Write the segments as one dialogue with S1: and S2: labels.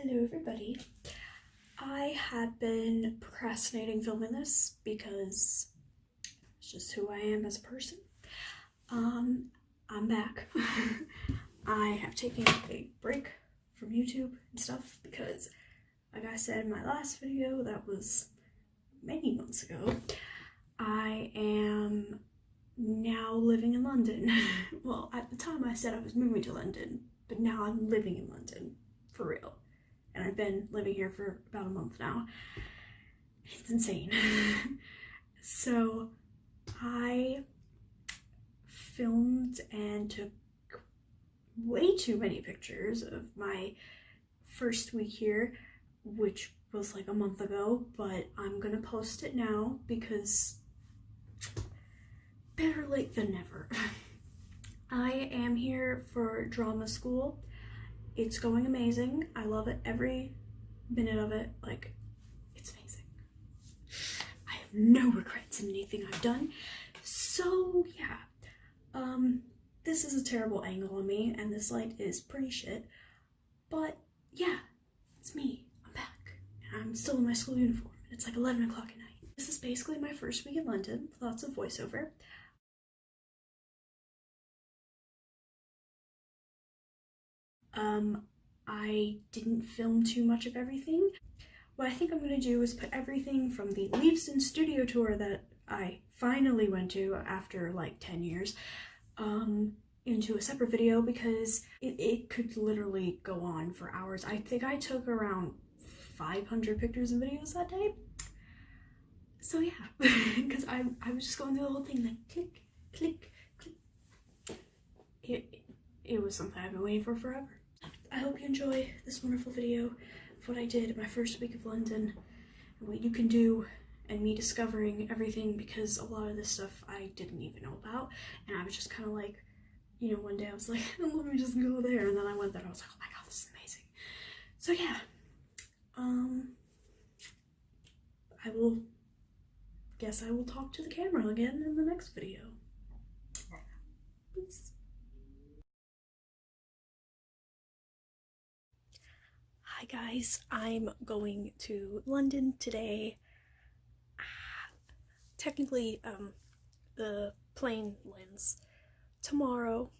S1: Hello everybody. I had been procrastinating filming this because it's just who I am as a person. I'm back. I have taken a break from YouTube and stuff because, like I said in my last video that was many months ago, I am now living in London. Well, at the time I said I was moving to London, but now I'm living in London for real. And I've been living here for about a month now. It's insane. So I filmed and took way too many pictures of my first week here, which was like a month ago, but I'm gonna post it now because better late than never. I am here for drama school. It's going amazing. I love it, every minute of it. Like, it's amazing. I have no regrets in anything I've done. So yeah, this is a terrible angle on me and this light is pretty shit, but yeah, it's me. I'm back and I'm still in my school uniform. It's like 11 o'clock at night. This is basically my first week in London with lots of voiceover. I didn't film too much of everything. What I think I'm gonna do is put everything from the Leavesden studio tour that I finally went to after like 10 years into a separate video because it could literally go on for hours. I think I took around 500 pictures and videos that day. So yeah, because I was just going through the whole thing like click, click, click. It was something I've been waiting for forever. I hope you enjoy this wonderful video of what I did in my first week of London and what you can do, and me discovering everything because a lot of this stuff I didn't even know about, and I was just kind of like, you know, one day I was like, let me just go there, and then I went there and I was like, oh my god, this is amazing. So yeah, I will talk to the camera again in the next video. Peace. Hi guys, I'm going to London today. Technically, the plane lands tomorrow,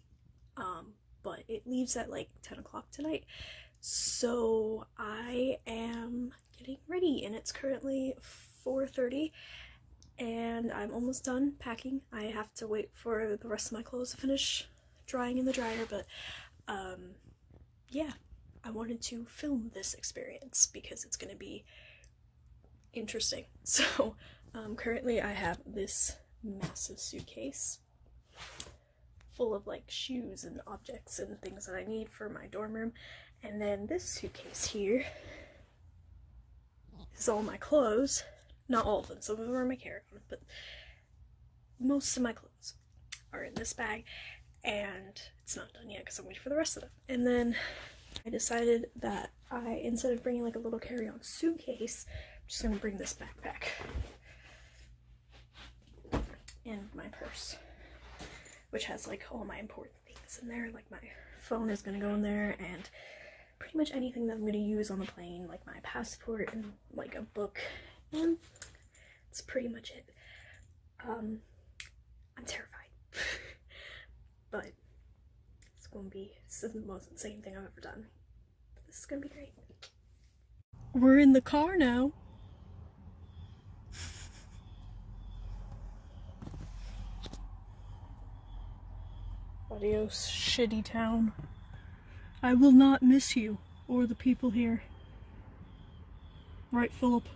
S1: but it leaves at like 10 o'clock tonight. So I am getting ready and it's currently 4:30 and I'm almost done packing. I have to wait for the rest of my clothes to finish drying in the dryer, but yeah. I wanted to film this experience because it's going to be interesting. So currently I have this massive suitcase full of like shoes and objects and things that I need for my dorm room, and then this suitcase here is all my clothes. Not all of them, some of them are my carry-on, but most of my clothes are in this bag, and it's not done yet because I'm waiting for the rest of them. And then I decided that instead of bringing like a little carry-on suitcase, I'm just gonna bring this backpack and my purse, which has like all my important things in there. Like my phone is gonna go in there and pretty much anything that I'm gonna use on the plane, like my passport and like a book, and that's pretty much it. I'm terrified, but this is the most insane thing I've ever done. This is gonna be great. We're in the car now. Adios, shitty town. I will not miss you or the people here. Right, Philip?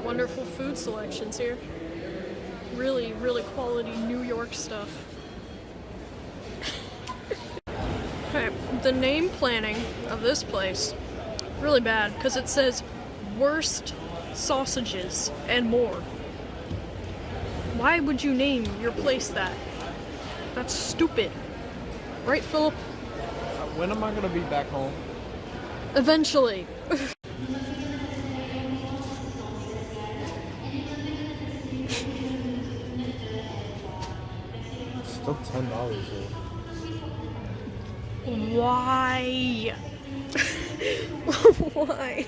S2: Wonderful food selections here. Really, really quality New York stuff. Okay, the name planning of this place, really bad, because it says worst sausages and more. Why would you name your place that? That's stupid. Right, Philip?
S3: When am I gonna be back home?
S2: Eventually.
S3: Still $10 though.
S2: Why? Why?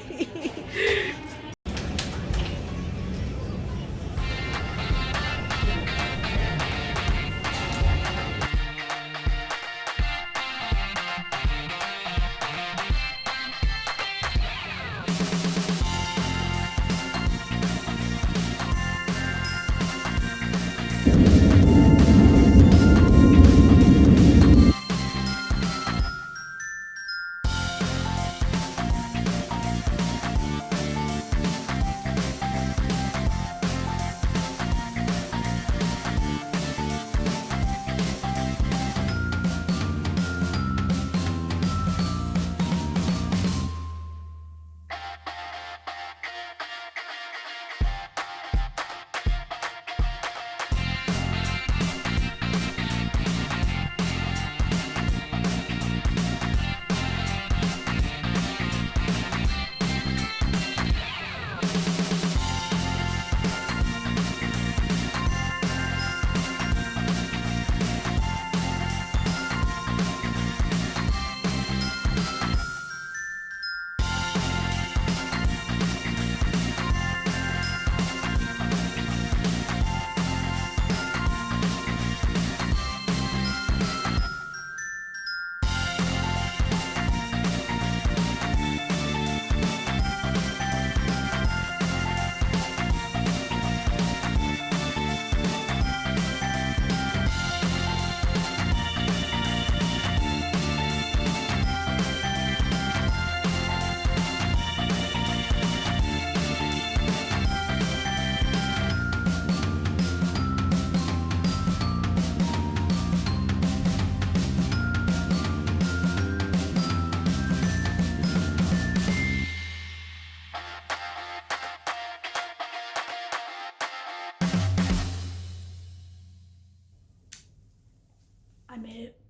S1: I made it.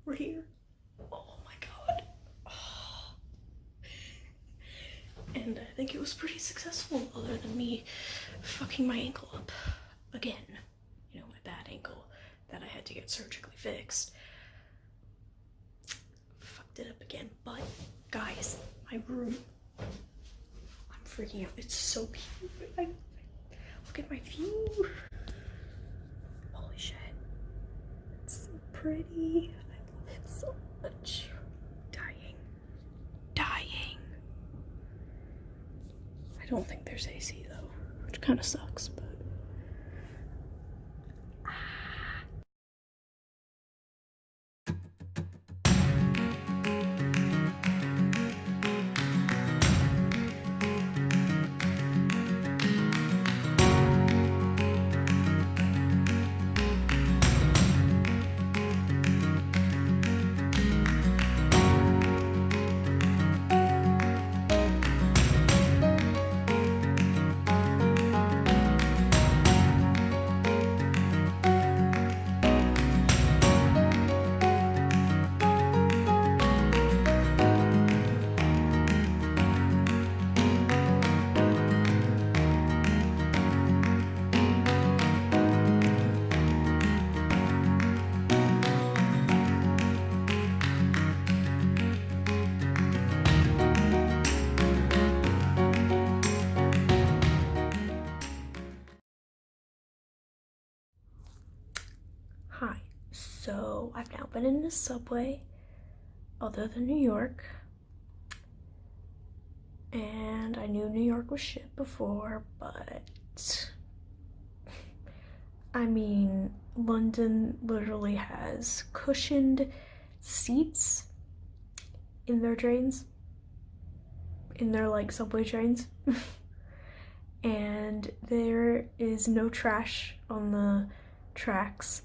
S1: We're here. Oh my god. Oh. And I think it was pretty successful, other than me fucking my ankle up again. You know, my bad ankle that I had to get surgically fixed. Fucked it up again. But guys, my room. I'm freaking out. It's so cute. Look at my view. Holy shit. It's so pretty. I love it so much. Dying. I don't think there's AC though, which kind of sucks, but. Hi, so I've now been in this subway other than New York, and I knew New York was shit before, but I mean, London literally has cushioned seats in their trains, in their like subway trains. And there is no trash on the tracks,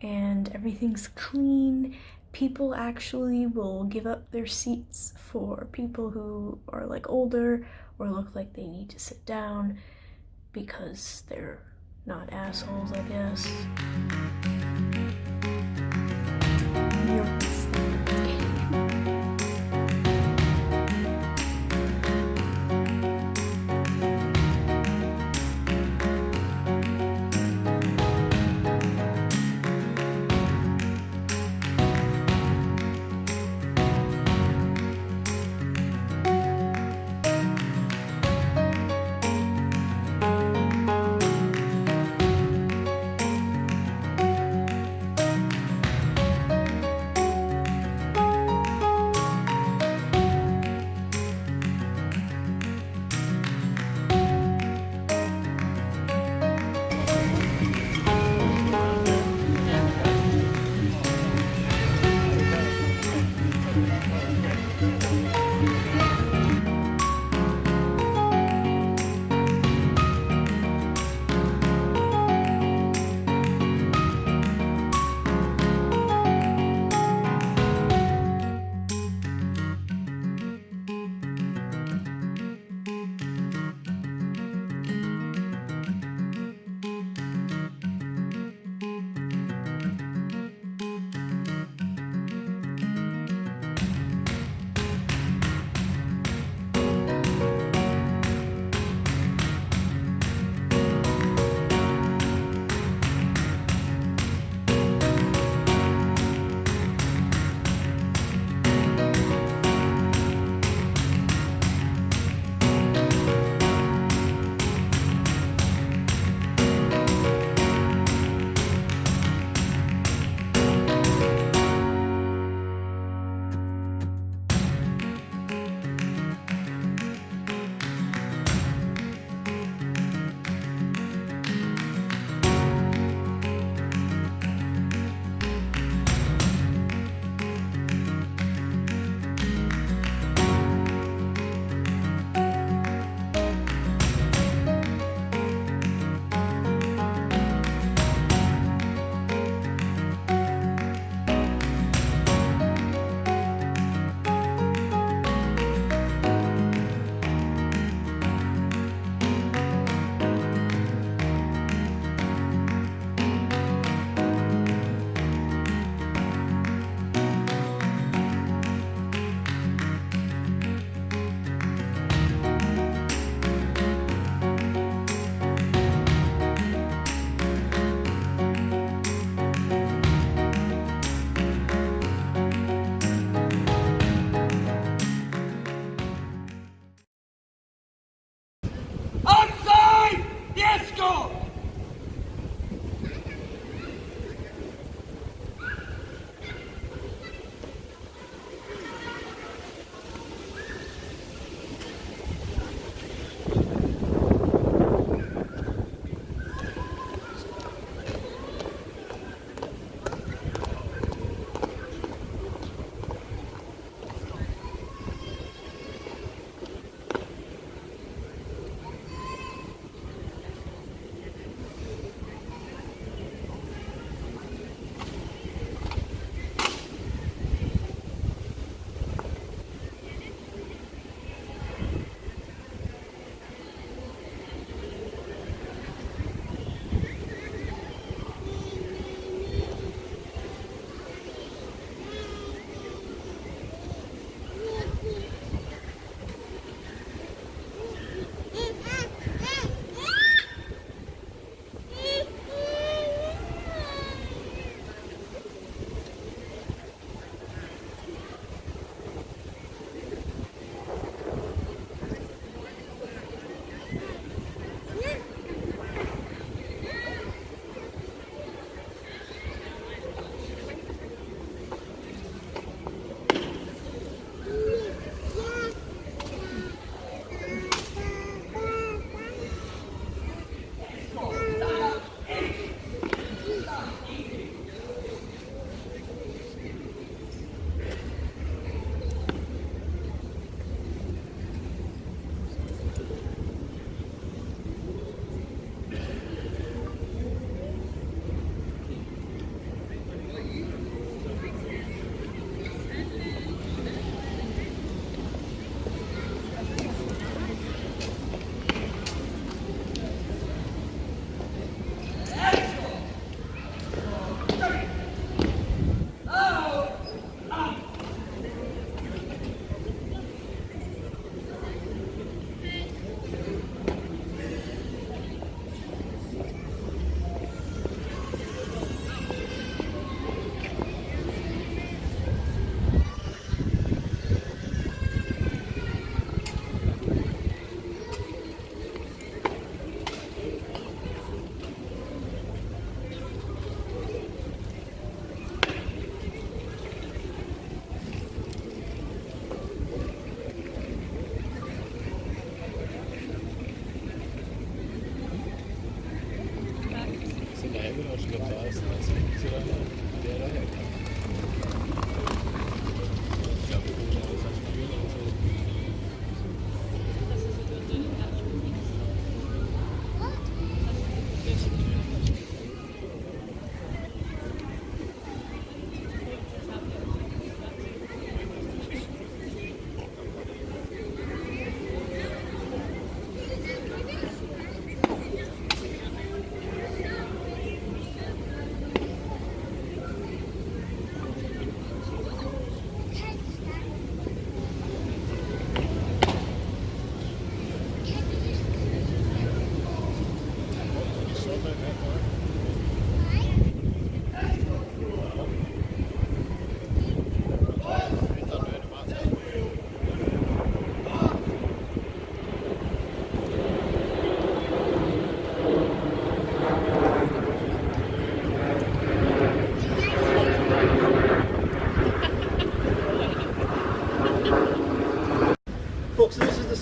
S1: and everything's clean. People actually will give up their seats for people who are like older or look like they need to sit down because they're not assholes, I guess.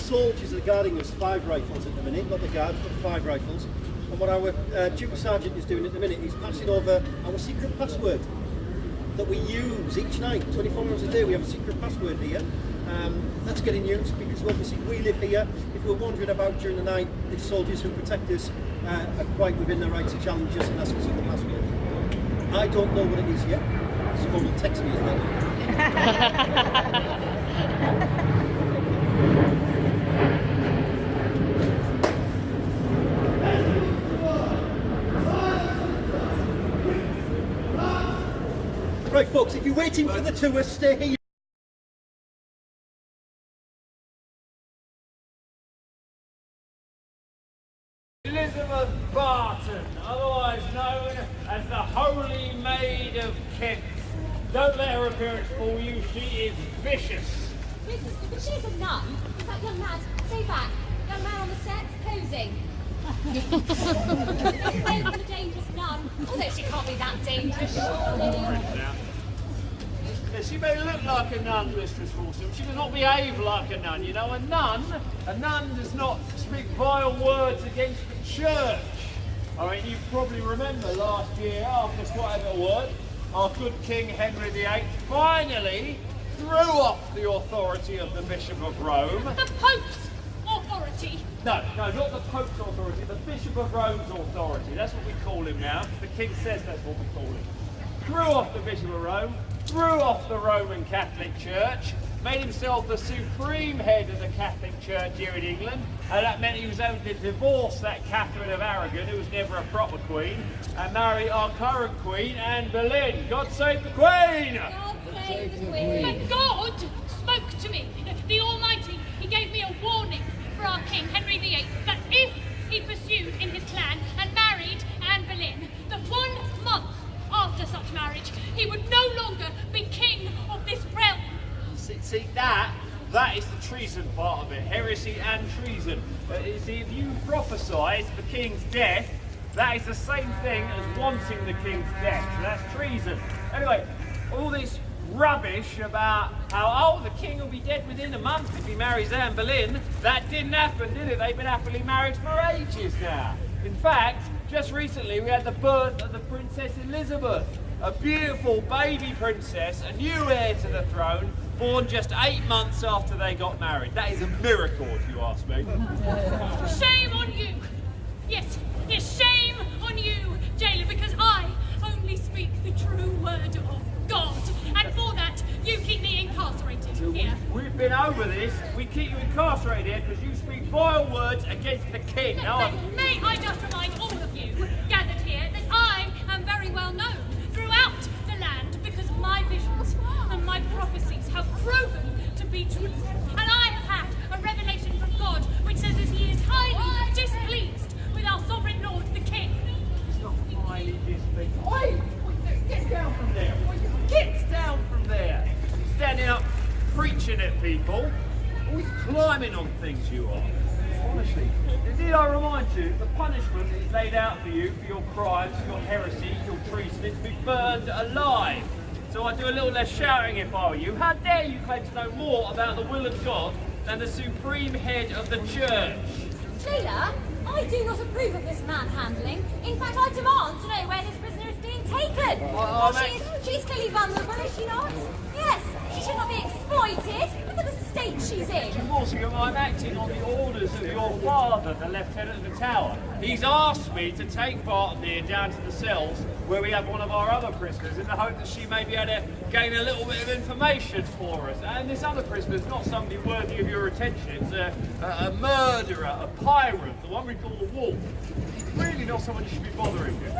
S4: soldiers are guarding us 5 rifles at the minute, not the guards, but 5 rifles. And what our Duke Sergeant is doing at the minute, he's passing over our secret password that we use each night, 24 hours a day. We have a secret password here. That's getting used because obviously we live here. If we're wandering about during the night, the soldiers who protect us are quite within their right to challenge us and ask us for the password. I don't know what it is yet. Someone will text me as well. Right, folks, if you're waiting for the tour, stay here.
S5: Elizabeth Barton, otherwise known as the Holy Maid of Kent. Don't let her appearance fool you, she is vicious.
S6: Vicious? But she's a nun. In fact, young lad, stay back. Young man on the steps, posing. Known as a dangerous nun, although she can't be that dangerous, surely.
S5: Yeah, she may look like a nun, Mistress Walsham. She does not behave like a nun. You know, a nun does not speak vile words against the church. I mean, you probably remember last year, after quite a word, our good King Henry VIII finally threw off the authority of the Bishop of Rome.
S6: The Pope's authority?
S5: No, not the Pope's authority, the Bishop of Rome's authority. That's what we call him now. The King says that's what we call him. Threw off the Bishop of Rome, threw off the Roman Catholic Church, made himself the supreme head of the Catholic Church here in England, and that meant he was able to divorce that Catherine of Aragon, who was never a proper queen, and marry our current queen, Anne Boleyn. God save the Queen!
S6: God save the Queen.
S7: But God spoke to me, the Almighty. He gave me a warning for our King, Henry VIII, that if he pursued in his plan and married Anne Boleyn, that 1 month after such marriage, he would no longer be king of this realm.
S5: See that is the treason part of it, heresy and treason. You see, if you prophesy the king's death, that is the same thing as wanting the king's death, so that's treason. Anyway, all this rubbish about how, the king will be dead within a month if he marries Anne Boleyn, that didn't happen, did it? They've been happily married for ages now. In fact, just recently we had the birth of the Princess Elizabeth, a beautiful baby princess, a new heir to the throne, born just 8 months after they got married. That is a miracle, if you ask me.
S7: Shame on you! Yes, shame on you, jailer, because I only speak the true word of God, and for that you keep me incarcerated here.
S5: We've been over this. We keep you incarcerated here because you speak vile words against the king.
S7: May I just remind all of you gathered here that I am very well known throughout the land because my visions and my prophecies have proven to be true. And I have had a revelation from God which says that he is highly displeased with our sovereign lord, the king.
S5: It's not highly displeased. Oi! Get down from there! Get down from there! Standing up, preaching at people, always climbing on things you are. Honestly, did I remind you, the punishment is laid out for you for your crimes, your heresy, your treason, is to be burned alive. So I'd do a little less shouting if I were you. How dare you claim to know more about the will of God than the supreme head of the church?
S6: Jailer, I do not approve of this manhandling. In fact, I demand to know where this prisoner is being taken. She's clearly vulnerable, is she not? Yes, she should not be exploited. Look at the state she's in.
S5: Walsingham, I'm acting on the orders of your father, the Lieutenant of the Tower. He's asked me to take Barton here down to the cells where we have one of our other prisoners in the hope that she may be able to gain a little bit of information for us. And this other prisoner is not somebody worthy of your attention. It's a murderer, a pirate, the one we call the Wolf. Really not someone you should be bothering with.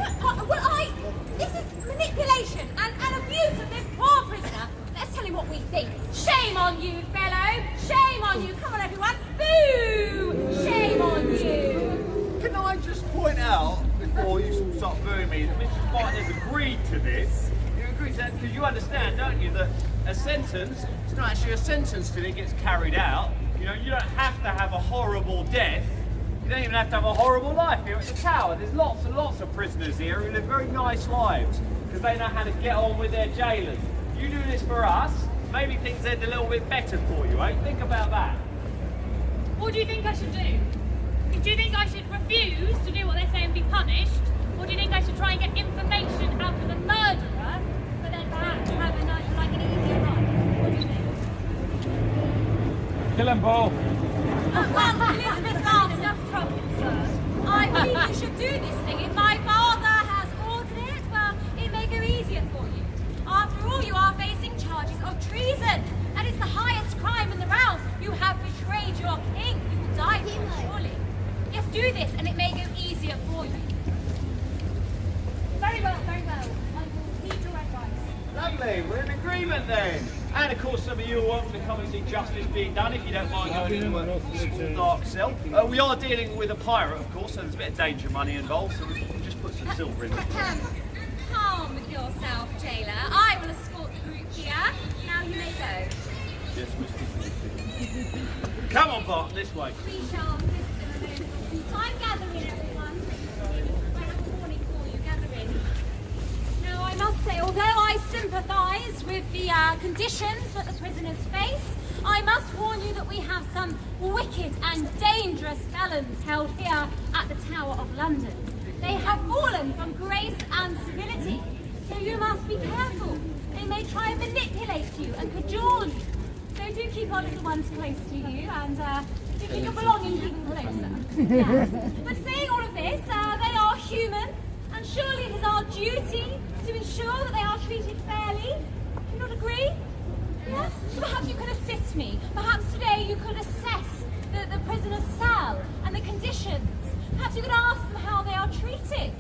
S6: This is manipulation and abuse of this poor prisoner. Let's tell him what we think. Shame on you, fellow. Shame on you. Come on, everyone. Boo! Shame on you.
S5: Can I just point out, before you start booing me, that Mrs. Martin has agreed to this? You agree to that because you understand, don't you, that a sentence, it's not actually a sentence till it gets carried out. You know, you don't have to have a horrible death. You don't even have to have a horrible life here at the Tower. There's lots and lots of prisoners here who live very nice lives because they know how to get on with their jailers. You do this for us, maybe things end a little bit better for you, eh? Think about that.
S7: What do you think I should do? Do you think I should refuse to do what they say and be punished? Or do you think I should try and get information out of the murderer, but then perhaps have an easier life? What do you think?
S5: Kill him, Paul.
S6: Well, Elizabeth Gar's enough trouble, sir. I believe you should do this thing. If my father has ordered it, well, it may go easier for you. After all, you are facing charges of treason. That is the highest crime in the realm. You have betrayed your king. You will die for it, surely. Yes, do this, and it may go easier for you. Very well, very well. I will heed your advice.
S5: Lovely, we're in agreement then. And of course, some of you are welcome to come and see justice being done if you don't mind going into a small dark cell. We are dealing with a pirate, of course, so there's a bit of danger money involved, so we'll just put some silver in it.
S6: Calm yourself, jailer. I will escort the group here. Now you may go.
S5: Yes, Mr. Come on, Barton, this way.
S6: We shall visit them in a moment. Time gathering, everyone. I have a warning for you, gathering. Now, I must say, although I sympathise with the conditions that the prisoners face, I must warn you that we have some wicked and dangerous felons held here at the Tower of London. They have fallen from grace and civility, so you must be careful. They may try and manipulate you and cajole you. So do keep our little ones close to you and do keep your belongings even closer. Yes. But saying all of this, they are human, and surely it is our duty to ensure that they are treated fairly. Do you not agree? Yes? So perhaps you could assist me. Perhaps today you could assess the prisoner's cell and the conditions. Perhaps you could ask them how they are treated.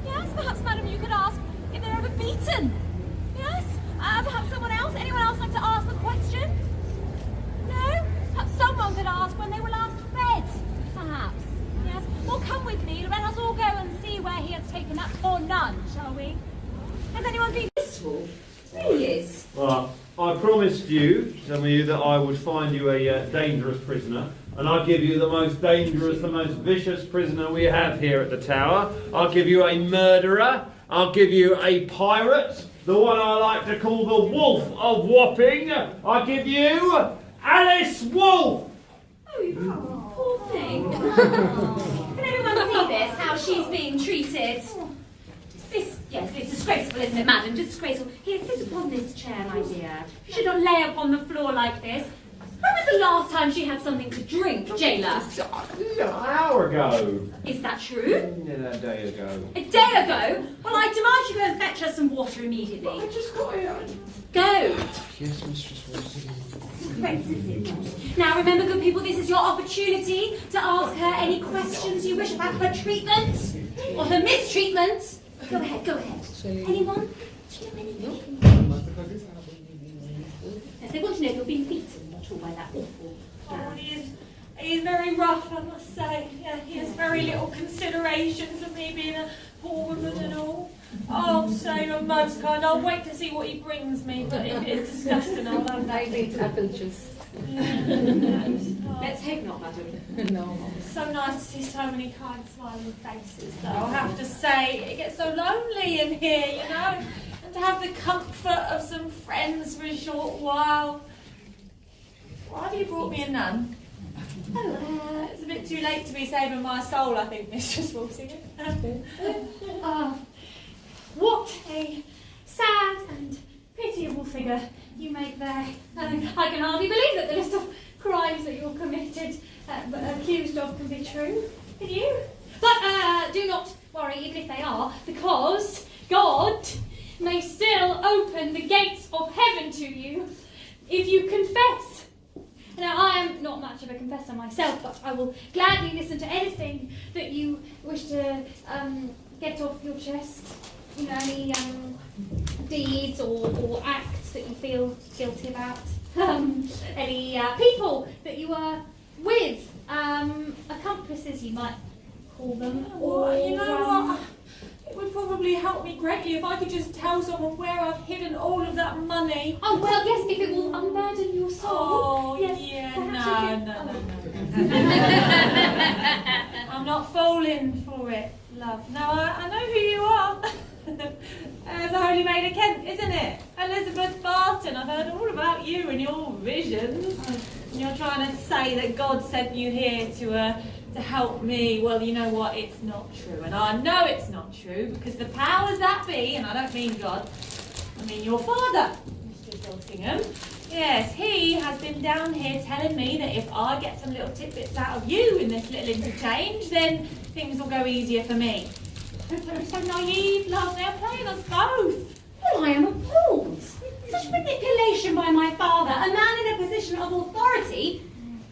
S6: Yes? Perhaps, madam, you could ask if they're ever beaten. Yes? Perhaps someone else? Anyone else like to ask a question? No? Perhaps someone could ask when they were last fed, perhaps. Yes? Well, come with me. Let us all go and see where he has taken that poor nun, shall we? Has anyone been useful? Really is.
S5: Well, I promised you, some of you, that I would find you a dangerous prisoner. And I'll give you the most dangerous, the most vicious prisoner we have here at the Tower. I'll give you a murderer. I'll give you a pirate. The one I like to call the Wolf of Wapping. I'll give you Alice Wolf.
S6: Oh, you poor thing. Can everyone see this, how she's being treated? Yes, it's disgraceful, isn't it, madam? Disgraceful. Here, sit upon this chair, my dear. You should not lay upon the floor like this. When was the last time she had something to drink, jailer?
S5: An hour ago.
S6: Is that true?
S5: A day ago.
S6: A day ago? Well, I demand you go and fetch her some water immediately.
S5: I just got here.
S6: Go.
S3: Yes, Mistress Wilson.
S6: Now remember, good people, this is your opportunity to ask her any questions you wish about her treatment or her mistreatment. Go ahead, go ahead. Anyone? Do you know anything? Yes, they want to know if you're being beaten at all by that awful
S8: Oh, he is very rough, I must say. Yeah, he has very little consideration for me being a poor woman and all. Oh, Sailor most kind. I'll wait to see what he brings me, but if it is disgusting, I'll have that.
S9: It's apple juice.
S8: Let's
S9: hope not, madam. No.
S8: So nice to see so many kind, smiling faces, though. I'll have to say, it gets so lonely in here, you know, and to have the comfort of some friends for a short while. Why have you brought me a nun? Oh, it's a bit too late to be saving my soul, I think, Mistress Walsingham.
S6: What a sad and pitiable figure you make there. I can hardly believe that the list of crimes that you're accused of can be true. Can you? But do not worry, even if they are, because God may still open the gates of heaven to you if you confess. Now, I am not much of a confessor myself, but I will gladly listen to anything that you wish to get off your chest. You know, any deeds or acts that you feel guilty about. Any people that you were with, accomplices you might call them.
S8: Or, you know what? It would probably help me greatly if I could just tell someone where I've hidden all of that money.
S6: Oh, well, yes, if it will unburden your soul.
S8: Oh,
S6: yes,
S8: yeah,
S6: no.
S8: I'm not falling for it, love. No, I know who you are. It's the Holy Maid of Kent, isn't it? Elizabeth Barton. I've heard all about about you and your visions. And you're trying to say that God sent you here to help me. Well, you know what? It's not true. And I know it's not true because the powers that be, and I don't mean God, I mean your father, Mr. Walsingham. Yes, he has been down here telling me that if I get some little tidbits out of you in this little interchange, then things will go easier for me. They're so naive, love. They're playing us both.
S6: Well, I am appalled. Such manipulation by my father, a man in a position of authority,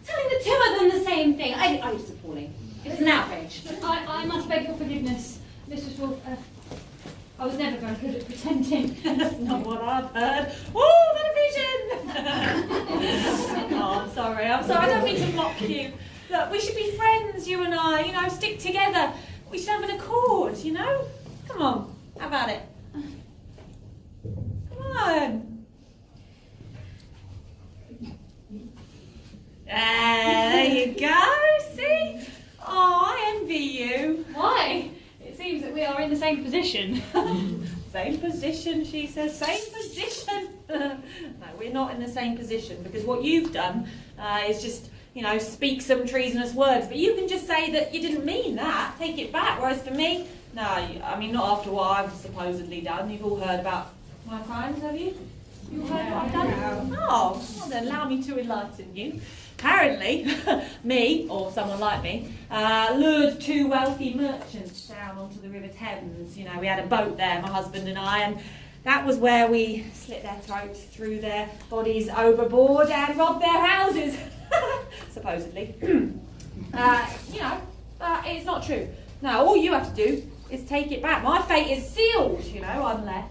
S6: telling the two of them the same thing. I was appalling. It was an outrage.
S7: I must beg your forgiveness, Mistress Wolf. I was never very good at pretending.
S8: That's not what I've heard. Oh, the vision! Oh, I'm sorry. I don't mean to mock you. Look, we should be friends, you and I. You know, stick together. We should have an accord, you know? Come on, how about it? Come on. There you go, see? Oh, I envy you.
S7: Why? It seems that we are in the same position.
S8: Same position, she says, same position. No, we're not in the same position because what you've done is just, you know, speak some treasonous words. But you can just say that you didn't mean that, take it back. Whereas for me, no, I mean, not after what I've supposedly done. You've all heard about my crimes, have you? You've heard what I've done? Oh, well then allow me to enlighten you. Apparently, me, or someone like me, lured two wealthy merchants down onto the River Thames. You know, we had a boat there, my husband and I, and that was where we slit their throats, threw their bodies overboard and robbed their houses. Supposedly. You know, it's not true. No, all you have to do is take it back. My fate is sealed, you know, unless...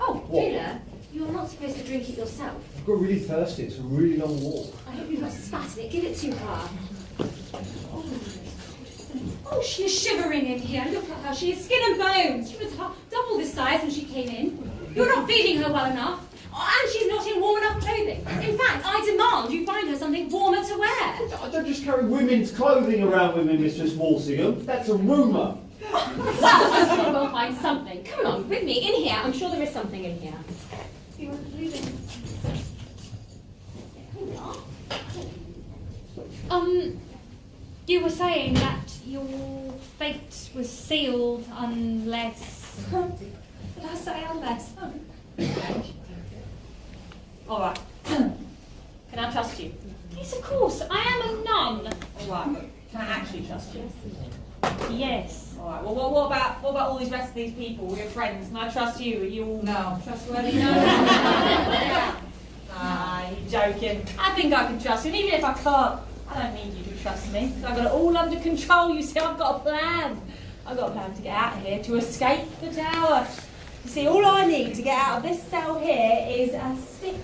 S6: Oh, Jailer, you're not supposed to drink it yourself.
S3: I've got really thirsty. It's a really long walk.
S6: I hope you've not spat in it. Give it to her. Oh, she is shivering in here. Look at her. She is skin and bones. She was double this size when she came in. You're not feeding her well enough. And she's not in warm enough clothing. In fact, I demand you find her something warmer to wear.
S3: I don't just carry women's clothing around with me, Mistress Walsingham. That's a rumour.
S6: Well, I'm sure we'll find something. Come on, with me, in here. I'm sure there is something in here.
S8: You want to leave it?
S7: You were saying that your fate was sealed unless...
S8: Did I say unless? All right. Can I trust you?
S7: Yes, of course. I am a nun.
S8: All right. Can I actually trust you?
S7: Yes.
S8: All right. Well, what about all these rest of these people? Your friends? Can I trust you? Are you all trustworthy? No. You're joking. I think I can trust you. And even if I can't, I don't need you to trust me. I've got it all under control. You see, I've got a plan. I've got a plan to get out of here, to escape the tower. You see, all I need to get out of this cell here is a stick.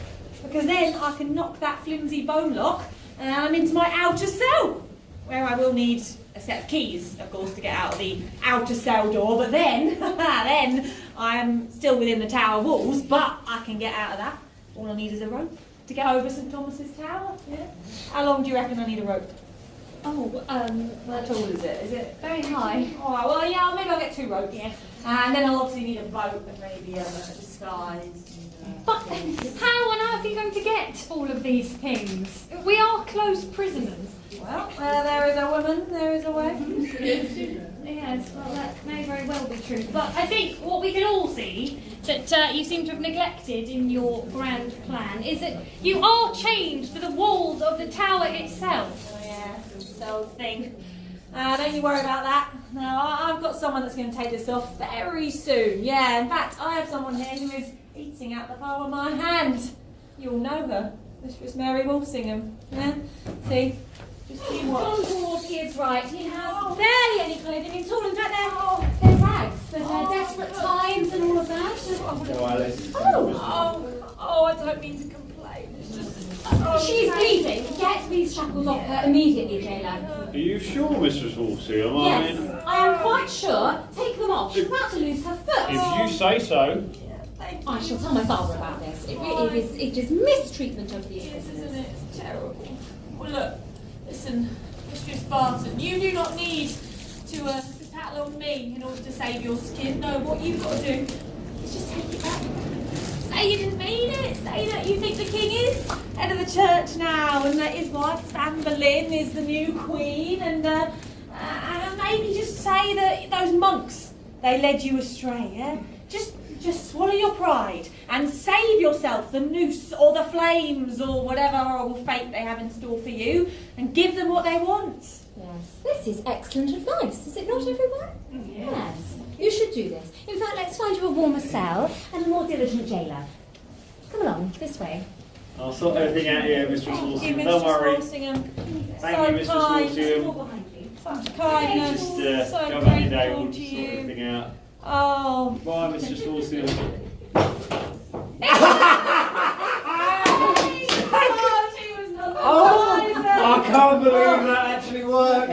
S8: Because then I can knock that flimsy bone lock and I'm into my outer cell, where I will need a set of keys, of course, to get out of the outer cell door. But then, then I am still within the tower walls, but I can get out of that. All I need is a rope to get over St Thomas's Tower. Yeah. How long do you reckon I need a rope?
S7: Oh,
S8: How tall is it? Is it
S7: very high.
S8: All right, well, yeah, maybe I'll get 2 ropes. Yes. And then I'll obviously need a boat and maybe a disguise.
S7: But how on earth are you going to get all of these things? We are close prisoners.
S8: Well, where there is a woman, there is a way.
S7: Yes, well, that may very well be true. But I think what we can all see that you seem to have neglected in your grand plan is that you are chained to the walls of the tower itself.
S8: Oh yeah, the old thing. Don't you worry about that. No, I've got someone that's going to take this off very soon. Yeah, in fact, I have someone here who is eating out the palm of my hand. You'll know her. Mistress Mary Walsingham. Yeah? See? Just you watch.
S6: John Ward is right. He has barely any clothing at all. In fact, they're rags. But desperate times and all of that.
S3: Oh, Alice.
S8: I don't mean to complain. It's just...
S6: She's bleeding. Get these shackles off her immediately, jailer.
S5: Are you sure, Mrs. Walsingham?
S6: Yes, I am quite sure. Take them off. She's about to lose her foot.
S5: If you say so.
S6: I shall tell my father about this. It is mistreatment of these
S8: Yes,
S6: prisoners.
S8: isn't it? It's terrible. Well, look, listen, Mistress Barton, you do not need to tattle on me in order to save your skin. No, what you've got to do is just take it back. say that you think the king is head of the church now, and that his wife Anne Boleyn is the new queen, and maybe just say that those monks, they led you astray, yeah? Just swallow your pride and save yourself the noose or the flames or whatever horrible fate they have in store for you, and give them what they want.
S6: Yes, this is excellent advice, is it not, everyone? Yes, you should do this. In fact, let's find you a warmer cell and a more diligent jailer. Come along, this way.
S3: I'll sort everything out here, Mistress
S8: Thank you,
S3: Walsingham.
S8: Mistress
S3: Don't worry.
S8: Walsingham.
S3: Thank
S8: So
S3: you, Mistress
S8: kind.
S3: Walsingham.
S8: Such kindness.
S3: Just
S8: so
S3: go back your day,
S8: grateful
S3: we'll
S8: to
S3: just sort
S8: you.
S3: everything out.
S8: Oh.
S3: Bye, Mistress Walsingham. I can't believe that actually worked.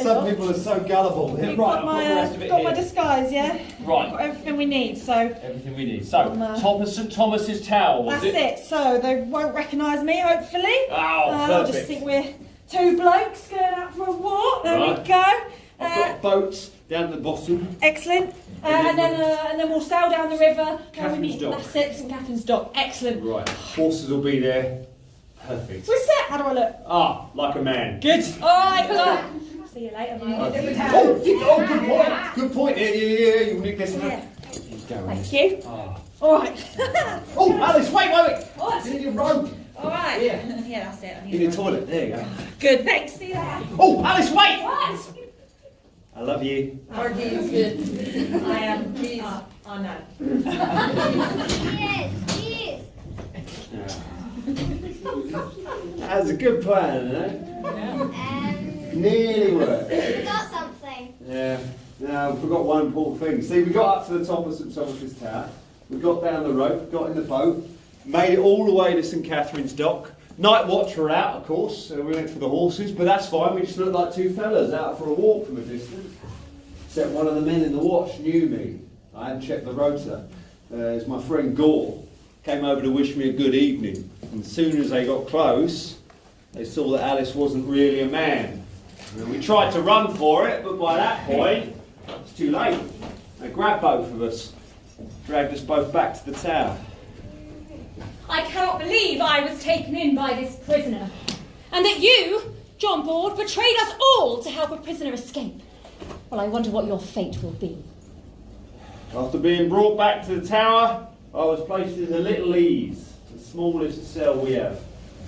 S3: Some people are so gullible.
S8: You've
S3: Right,
S8: got my,
S3: I'll put the rest of it
S8: got
S3: here.
S8: my disguise, yeah?
S3: Right.
S8: Got everything we need, so
S3: Everything we need. So, top of St Thomas's Tower, was
S8: that's it. So they won't recognise me, hopefully.
S3: Oh,
S8: They'll
S3: perfect.
S8: just think we're two blokes going out for a walk. There
S3: Right.
S8: we go.
S3: I've got boats down at the bottom.
S8: Excellent. And then we'll sail down the river. Where we
S3: Catherine's
S8: meet.
S3: Dock.
S8: That's it, St Catherine's Dock. Excellent.
S3: Right, horses will be there. Perfect.
S8: What's that? How do I look?
S3: Ah, like a man. Good.
S8: All right. Well, see you later, mate.
S3: Oh, good point. Good point. Yeah. You need this.
S8: Yeah.
S3: Go
S8: Thank you.
S3: Ah.
S8: All right.
S3: Oh, Alice, wait.
S8: What?
S3: In your robe.
S8: All right.
S3: Yeah.
S8: Yeah, that's it. I need
S3: In your
S8: to-
S3: toilet. There you go.
S8: Good. Thanks. See you later.
S3: Oh, Alice, wait.
S8: What?
S3: I love you.
S9: Margie is good.
S8: I am.
S9: Please.
S8: Oh no.
S6: Yes.
S3: That's a good plan, eh? Nearly worked.
S6: You got something.
S3: Yeah. Now, we forgot one important thing. See, we got up to the top of St Thomas's Tower. We got down the rope, got in the boat, made it all the way to St Catherine's Dock. Night watch were out, of course, so we went for the horses, but that's fine. We just looked like two fellas out for a walk from a distance. Except one of the men in the watch knew me. I hadn't checked the rota. It's my friend Gore. Came over to wish me a good evening. And as soon as they got close, they saw that Alice wasn't really a man. And we tried to run for it, but by that point, it's too late. They grabbed both of us, dragged us both back to the tower.
S6: I cannot believe I was taken in by this prisoner, and that you, John Board, betrayed us all to help a prisoner escape. Well, I wonder what your fate will be.
S3: After being brought back to the tower, I was placed in the Little Ease, the smallest cell we have.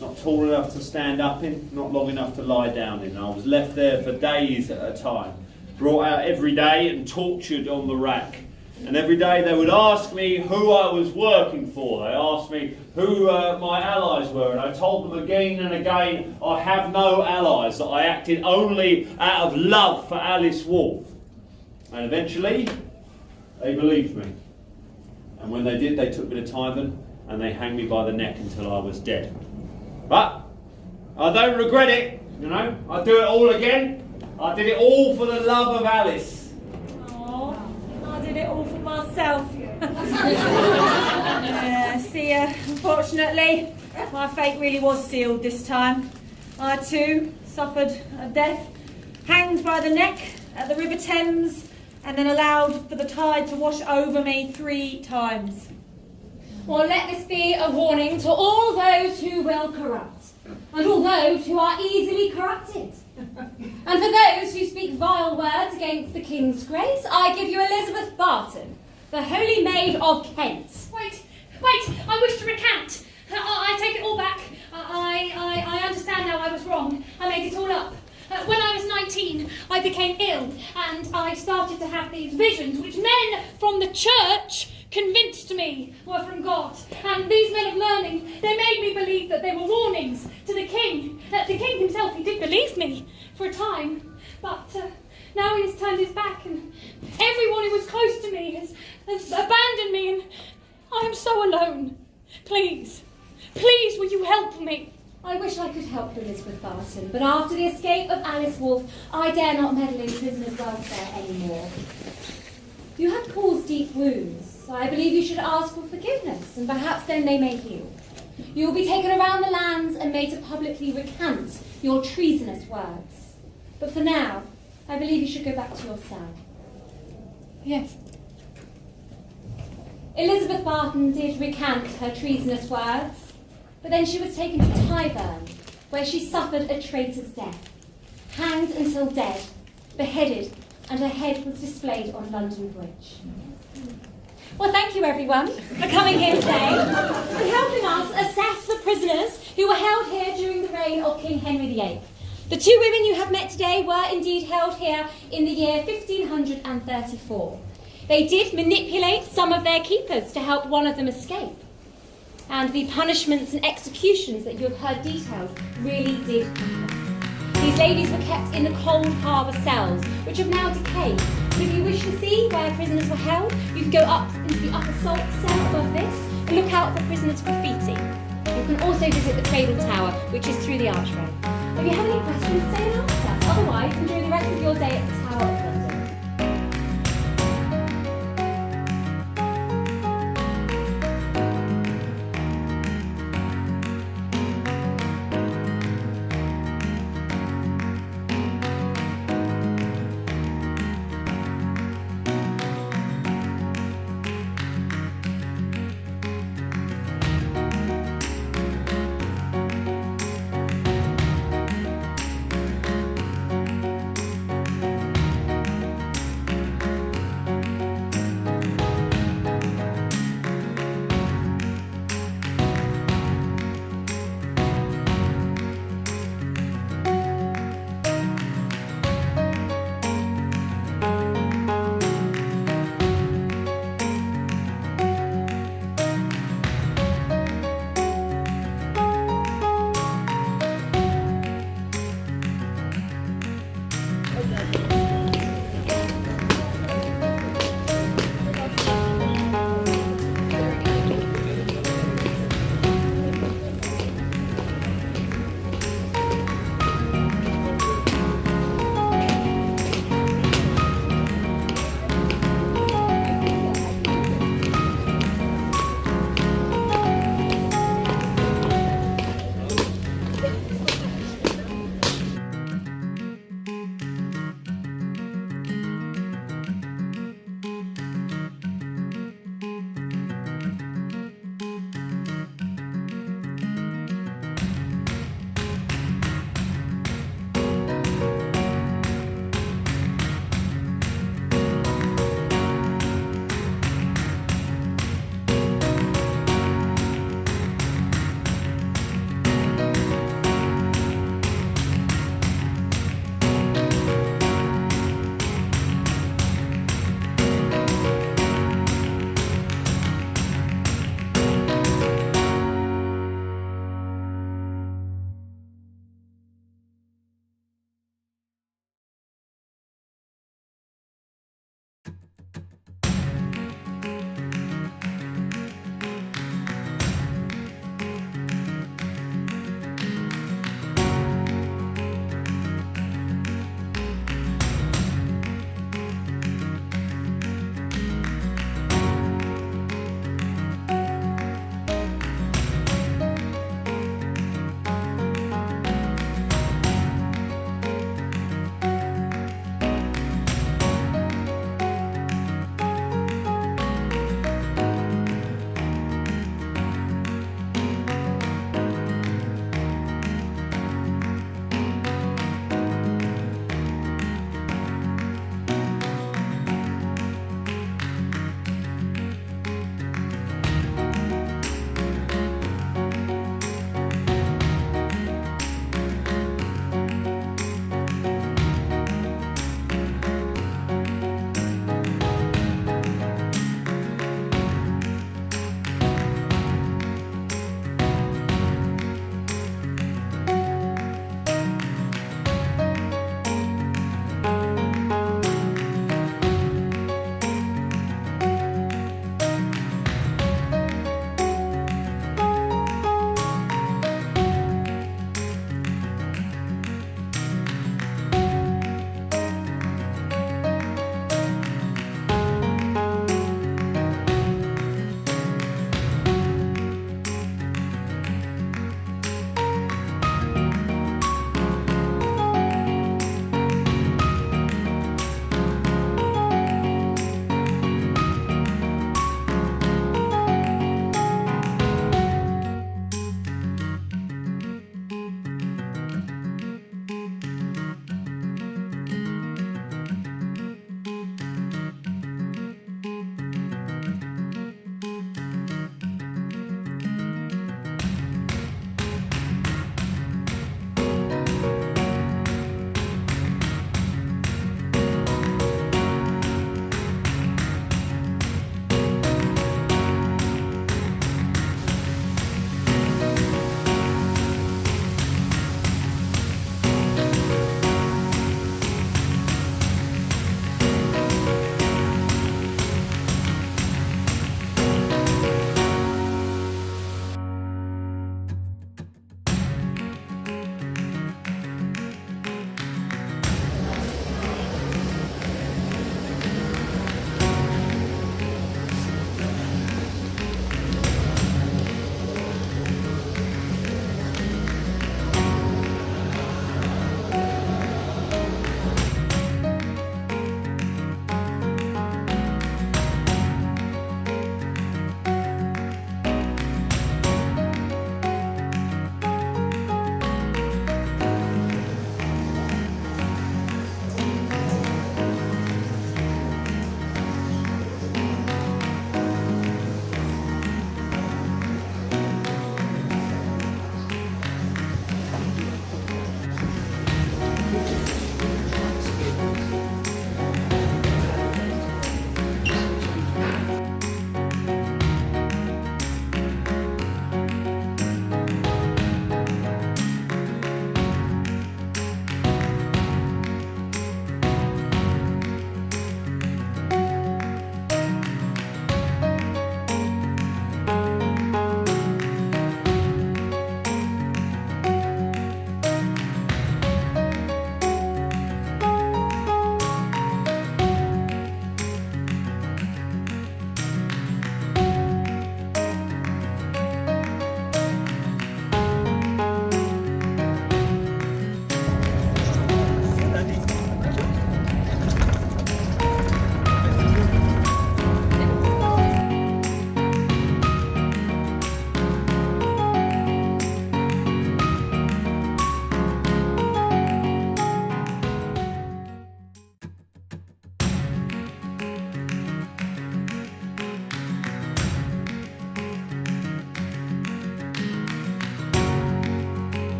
S3: Not tall enough to stand up in, not long enough to lie down in. I was left there for days at a time, brought out every day and tortured on the rack. And every day they would ask me who I was working for. They asked me who my allies were, and I told them again and again I have no allies, that I acted only out of love for Alice Wolfe. And eventually, they believed me. And when they did, they took me to Tyburn and they hanged me by the neck until I was dead. But I don't regret it, you know. I'd do it all again. I did it all for the love of Alice.
S8: Oh, I did it all for myself. Yeah, see, unfortunately, my fate really was sealed this time. I too suffered a death, hanged by the neck at the River Thames, and then allowed for the tide to wash over me 3 times.
S6: Well, let this be a warning to all those who will corrupt, and all those who are easily corrupted. And for those who speak vile words against the King's grace, I give you Elizabeth Barton, the Holy Maid of Kent.
S7: Wait, I wish to recant. I take it all back. I understand now I was wrong. I made it all up. When I was 19, I became ill, and I started to have these visions, which men from the church convinced me were from God. And these men of learning, they made me believe that they were warnings to the king. The king himself, he did believe me for a time, but now he has turned his back, and everyone who was close to me has abandoned me, and I am so alone. Please, will you help me?
S6: I wish I could help you, Elizabeth Barton, but after the escape of Alice Wolfe, I dare not meddle in prisoners' welfare anymore. You have caused deep wounds, so I believe you should ask for forgiveness, and perhaps then they may heal. You will be taken around the lands and made to publicly recant your treasonous words. But for now, I believe you should go back to your cell.
S8: Yes.
S6: Elizabeth Barton did recant her treasonous words, but then she was taken to Tyburn, where she suffered a traitor's death, hanged until dead, beheaded, and her head was displayed on London Bridge. Well, thank you everyone for coming here today and helping us assess the prisoners who were held here during the reign of King Henry VIII. The two women you have met today were indeed held here in the year 1534. They did manipulate some of their keepers to help one of them escape. And the punishments and executions that you have heard detailed really did happen. These ladies were kept in the cold harbour cells, which have now decayed. But if you wish to see where prisoners were held, you can go up into the upper cell above this and look out for prisoners' graffiti. You can also visit the Cradle Tower, which is through the archway. If you have any questions, stay and ask us. Otherwise, enjoy the rest of your day at the Tower of London.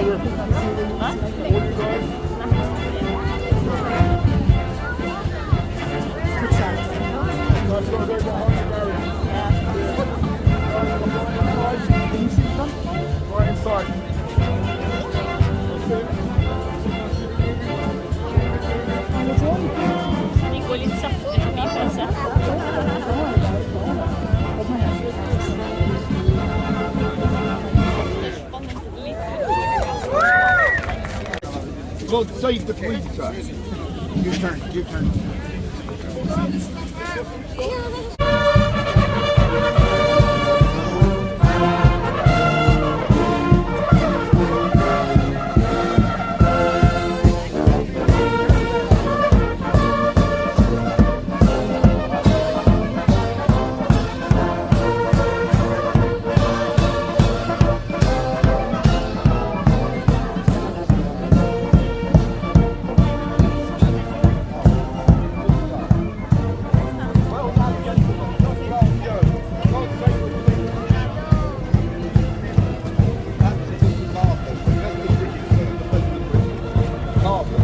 S10: Right inside. God save the Queen, sir. Your turn, your turn.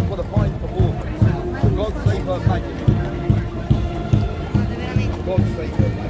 S10: What a fine performance. God save her majesty. God save her majesty.